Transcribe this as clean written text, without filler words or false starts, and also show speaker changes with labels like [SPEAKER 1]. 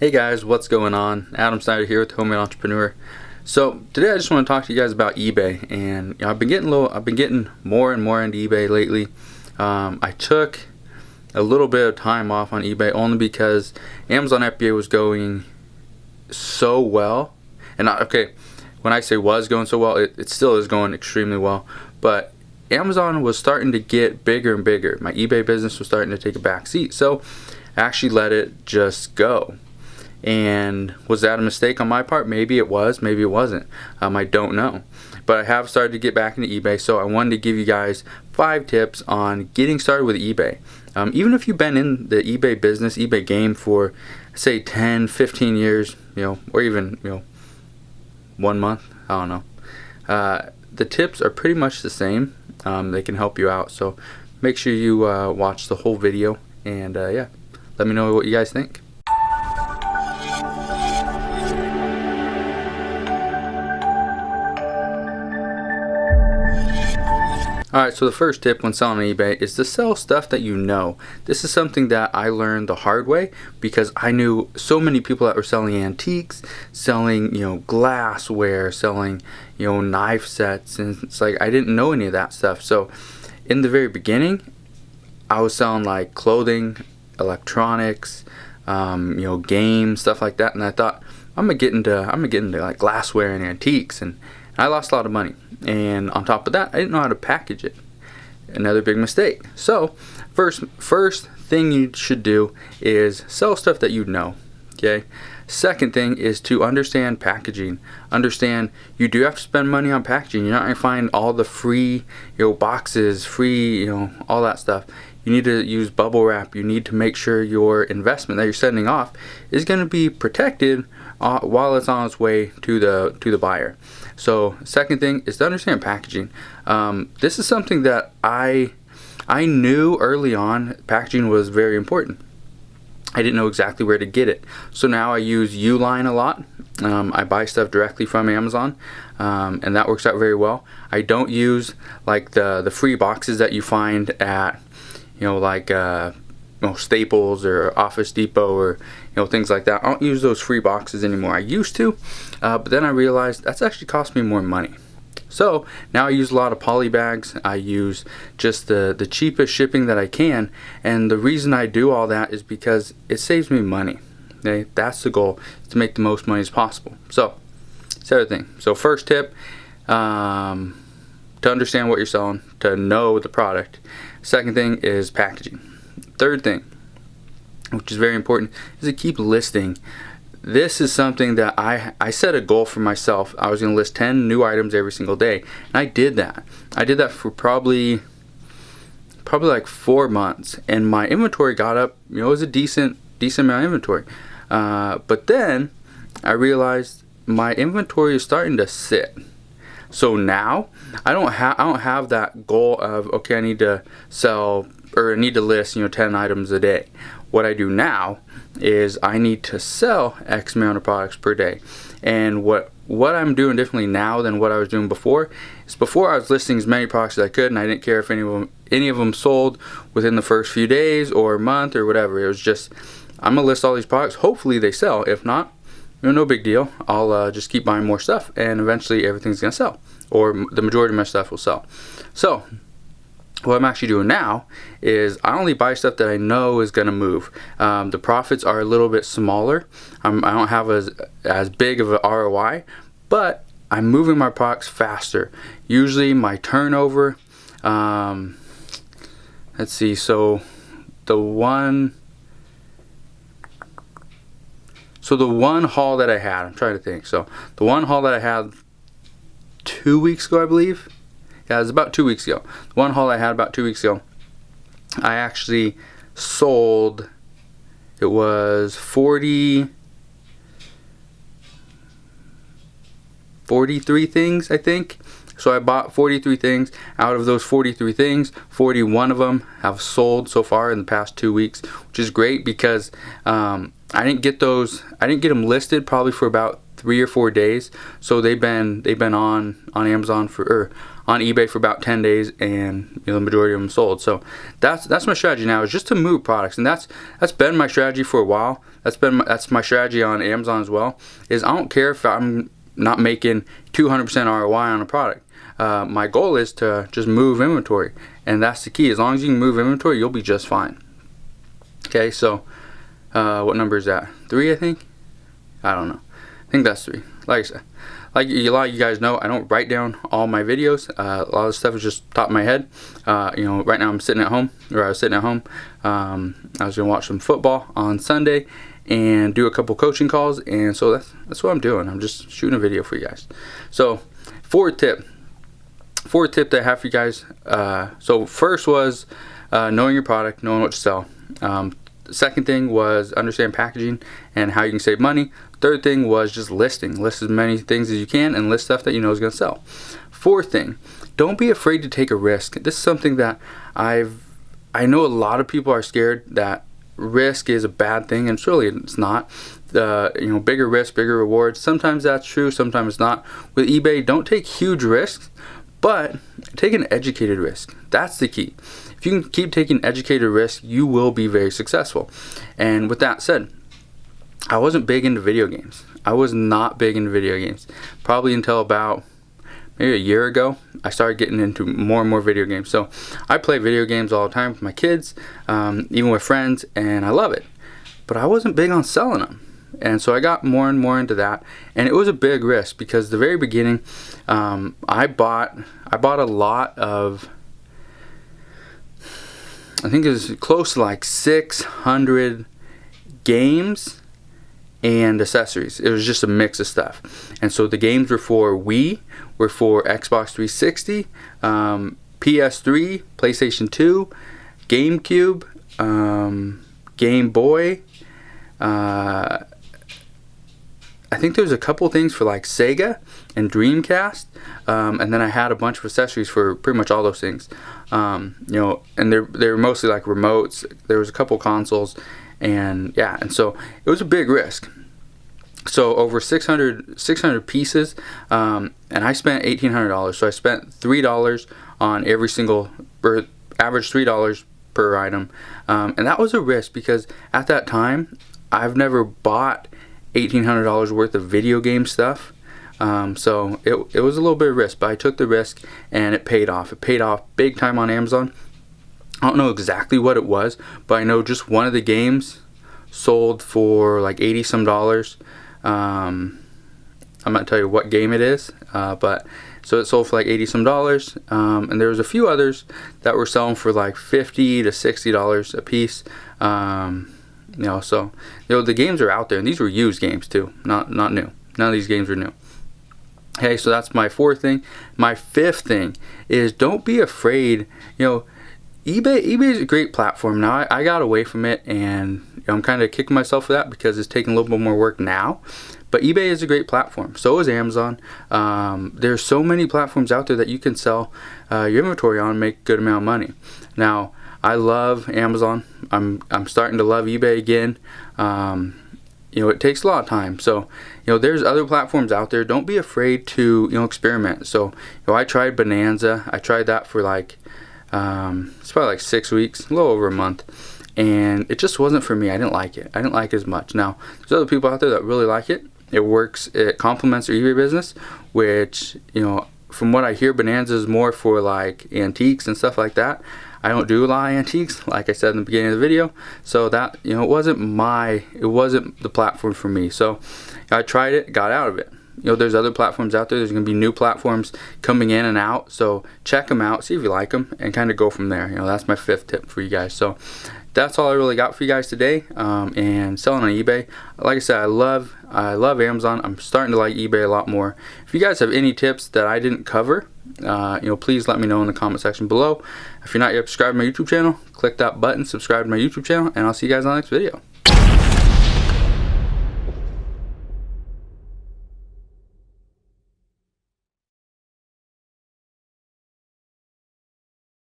[SPEAKER 1] Hey guys, what's going on? Adam Snyder here with Homemade Entrepreneur. So today I just want to talk to you guys about eBay, and I've been getting more and more into eBay lately. I took a little bit of time off on eBay only because Amazon FBA was going so well, and when I say was going so well, it still is going extremely well. But Amazon was starting to get bigger and bigger. My eBay business was starting to take a back seat, so I actually let it just go. And was that a mistake on my part? Maybe it was, maybe it wasn't. I don't know. But I have started to get back into eBay, so I wanted to give you guys 5 tips on getting started with eBay. Even if you've been in the eBay business, eBay game for, say, 10, 15 years, or even, 1 month, I don't know. The tips are pretty much the same. They can help you out, so make sure you watch the whole video, and yeah, let me know what you guys think. Alright, so the first tip when selling on eBay is to sell stuff that you know. This is something that I learned the hard way because I knew so many people that were selling antiques, selling, glassware, selling, knife sets, and it's like I didn't know any of that stuff. So in the very beginning, I was selling like clothing, electronics, games, stuff like that, and I thought I'm gonna get into like glassware and antiques, and I lost a lot of money. And on top of that, I didn't know how to package it. Another big mistake. So first thing you should do is sell stuff that you know. Okay. Second thing is to understand packaging. Understand you do have to spend money on packaging. You're not gonna find all the free boxes, free all that stuff. You need to use bubble wrap. You need to make sure your investment that you're sending off is going to be protected while it's on its way to the buyer. So second thing is to understand packaging. This is something that I knew early on. Packaging was very important. I didn't know exactly where to get it. So now I use Uline a lot. I buy stuff directly from Amazon, and that works out very well. I don't use like the free boxes that you find at Staples or Office Depot or things like that. I don't use those free boxes anymore. I used to, but then I realized that's actually cost me more money. So now I use a lot of poly bags. I use just the cheapest shipping that I can, and the reason I do all that is because it saves me money. Okay, that's the goal, is to make the most money as possible. So that's the other thing. So first tip, to understand what you're selling, to know the product. Second thing is packaging. Third thing, which is very important, is to keep listing. This is something that I set a goal for myself. I was going to list 10 new items every single day, and I did that. I did that for probably like 4 months, and my inventory got up. It was a decent amount of inventory. But then I realized my inventory is starting to sit. So now I don't have that goal of, okay, I need to sell or I need to list 10 items a day. What I do now is I need to sell X amount of products per day. And what I'm doing differently now than what I was doing before is, before I was listing as many products as I could, and I didn't care if any of them sold within the first few days or month or whatever. It was just, I'm gonna list all these products, hopefully they sell. If not, no big deal. I'll just keep buying more stuff, and eventually everything's gonna sell, or the majority of my stuff will sell. So what I'm actually doing now is I only buy stuff that I know is going to move. The profits are a little bit smaller. I don't have as big of an ROI, but I'm moving my products faster. Usually my turnover, let's see, so the one haul that I had, I'm trying to think. So the one haul that I had 2 weeks ago, I believe. Yeah, it was about 2 weeks ago. The one haul I had about 2 weeks ago, I actually sold, it was 43 things, I think. So I bought 43 things. Out of those 43 things, 41 of them have sold so far in the past 2 weeks, which is great because I didn't get them listed probably for about 3 or 4 days. So they've been on Amazon on eBay for about 10 days, and the majority of them sold. So that's my strategy now, is just to move products, and that's been my strategy for a while. That's my strategy on Amazon as well. Is I don't care if I'm not making 200% ROI on a product. My goal is to just move inventory, and that's the key. As long as you can move inventory, you'll be just fine. Okay, so what number is that? 3, I think. I don't know. I think that's 3. Like I said, like a lot of you guys know, I don't write down all my videos. A lot of the stuff is just top of my head. Right now I'm sitting at home, or I was sitting at home. I was gonna watch some football on Sunday and do a couple coaching calls, and so that's what I'm doing. I'm just shooting a video for you guys. So fourth tip that I have for you guys. So first was knowing your product, knowing what to sell. The second thing was understand packaging and how you can save money. Third thing was just listing. List as many things as you can and list stuff that you know is going to sell. Fourth thing, don't be afraid to take a risk. This is something that I know a lot of people are scared that risk is a bad thing, and it's not. Bigger risk, bigger rewards. Sometimes that's true, sometimes it's not. With eBay, don't take huge risks, but take an educated risk. That's the key. If you can keep taking educated risks, you will be very successful. And with that said, I wasn't big into video games. I was not big into video games. Probably until about maybe a year ago, I started getting into more and more video games. So I play video games all the time with my kids, even with friends, and I love it. But I wasn't big on selling them. And so I got more and more into that, and it was a big risk because the very beginning, I bought a lot of, I think it was close to like 600 games and accessories. It was just a mix of stuff. And so the games were for Wii, were for Xbox 360, PS3, PlayStation 2, GameCube, Game Boy. I think there was a couple things for like Sega and Dreamcast, and then I had a bunch of accessories for pretty much all those things. And they were mostly like remotes. There was a couple consoles, and so it was a big risk. So over 600 pieces, and I spent $1,800. So I spent $3 on every single, or average $3 per item, and that was a risk because at that time I've never bought $1,800 worth of video game stuff. So it was a little bit of risk, but I took the risk and it paid off. It paid off big time on Amazon. I don't know exactly what it was, but I know just one of the games sold for like $80 some. I'm not tell you what game it is, but so it sold for like $80 some, and there was a few others that were selling for like $50 to $60 a piece. So the games are out there, and these were used games too, not new. None of these games are new. Okay, so that's my fourth thing. My fifth thing is don't be afraid. eBay is a great platform. Now I got away from it, and I'm kind of kicking myself for that because it's taking a little bit more work now. But eBay is a great platform. So is Amazon. There's so many platforms out there that you can sell your inventory on and make a good amount of money. Now I love Amazon. I'm starting to love eBay again. It takes a lot of time. So there's other platforms out there. Don't be afraid to experiment. So I tried Bonanza. I tried that for like it's probably like 6 weeks, a little over a month, and it just wasn't for me. I didn't like it. I didn't like it as much. Now there's other people out there that really like it. It works. It complements their eBay business, which from what I hear, Bonanza is more for like antiques and stuff like that. I don't do a lot of antiques, like I said in the beginning of the video. So that it wasn't the platform for me. So I tried it, got out of it. There's other platforms out there. There's going to be new platforms coming in and out. So check them out, see if you like them, and kind of go from there. That's my fifth tip for you guys. So that's all I really got for you guys today. And selling on eBay, like I said, I love Amazon. I'm starting to like eBay a lot more. If you guys have any tips that I didn't cover, please let me know in the comment section below. If you're not yet subscribed to my YouTube channel, click that button, subscribe to my YouTube channel, and I'll see you guys on the next video.